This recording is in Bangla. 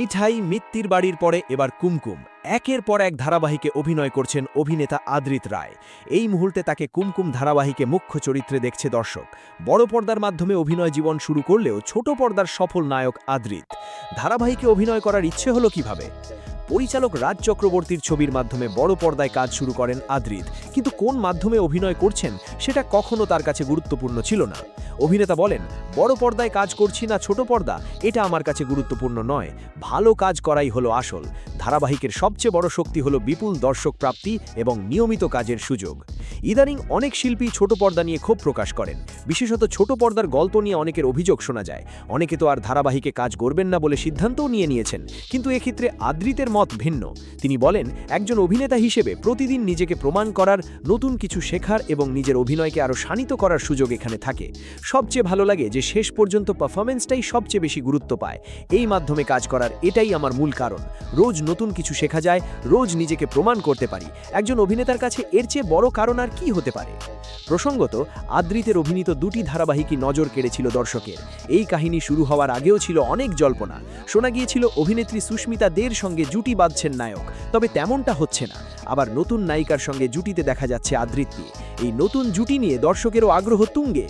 মিঠাই মিত্তির বাড়ির পরে এবার কুমকুম একের পর এক ধারাবাহিকে অভিনয় করছেন অভিনেতা আদ্রিত রায়। এই মুহূর্তে তাকে কুমকুম ধারাবাহিকে মুখ্য চরিত্রে দেখছে দর্শক। বড় পর্দার মাধ্যমে অভিনয় জীবন শুরু করলেও ছোট পর্দার সফল নায়ক আদ্রিত। ধারাবাহিকে অভিনয় করার ইচ্ছে হলো কিভাবে? পরিচালক রাজ চক্রবর্তীর ছবির মাধ্যমে বড় পর্দায় কাজ শুরু করেন আদ্রিত, কিন্তু কোন মাধ্যমে অভিনয় করছেন সেটা কখনো তার কাছে গুরুত্বপূর্ণ ছিল না। অভিনেতা বলেন, বড় পর্দায় কাজ করছি না ছোট পর্দা, এটা আমার কাছে গুরুত্বপূর্ণ নয়, ভালো কাজ করাই হলো আসল। ধারাবাহিকের সবচেয়ে বড় শক্তি হলো বিপুল দর্শক প্রাপ্তি এবং নিয়মিত কাজের সুযোগ। ইদানিং অনেক শিল্পী ছোট পর্দা নিয়ে ক্ষোভ প্রকাশ করেন, বিশেষত ছোট পর্দার গল্প নিয়ে অনেকের অভিযোগ শোনা যায়। অনেকে তো আর ধারাবাহিকে কাজ করবেন না বলে সিদ্ধান্তও নিয়েছেন, কিন্তু এক্ষেত্রে আদ্রিতের মত ভিন্ন। তিনি বলেন, একজন অভিনেতা হিসেবে প্রতিদিন নিজেকে প্রমাণ করার, নতুন কিছু শেখার এবং নিজের অভিনয়কে আরও শানিত করার সুযোগ এখানে থাকে। সবচেয়ে ভালো লাগে যে শেষ পর্যন্ত পারফরমেন্সটাই সবচেয়ে বেশি গুরুত্ব পায়। এই মাধ্যমে কাজ করার এটাই আমার মূল কারণ। রোজ নতুন কিছু শেখা যায়, রোজ নিজেকে প্রমাণ করতে পারি। একজন অভিনেতার কাছে এর চেয়ে বড় কারণ আর কি হতে পারে? প্রসঙ্গত, আদ্রিতের অভিনীত দুটি ধারাবাহিকই নজর কেড়েছিল দর্শকের। এই কাহিনী শুরু হওয়ার আগেও ছিল অনেক জল্পনা। শোনা গিয়েছিল অভিনেত্রী সুস্মিতা দের সঙ্গে জুটি বাঁধছেন নায়ক, তবে তেমনটা হচ্ছে না। আবার নতুন নায়িকার সঙ্গে জুটিতে দেখা যাচ্ছে আদ্রিতকে। এই নতুন জুটি নিয়ে দর্শকেরও আগ্রহ তুঙ্গে।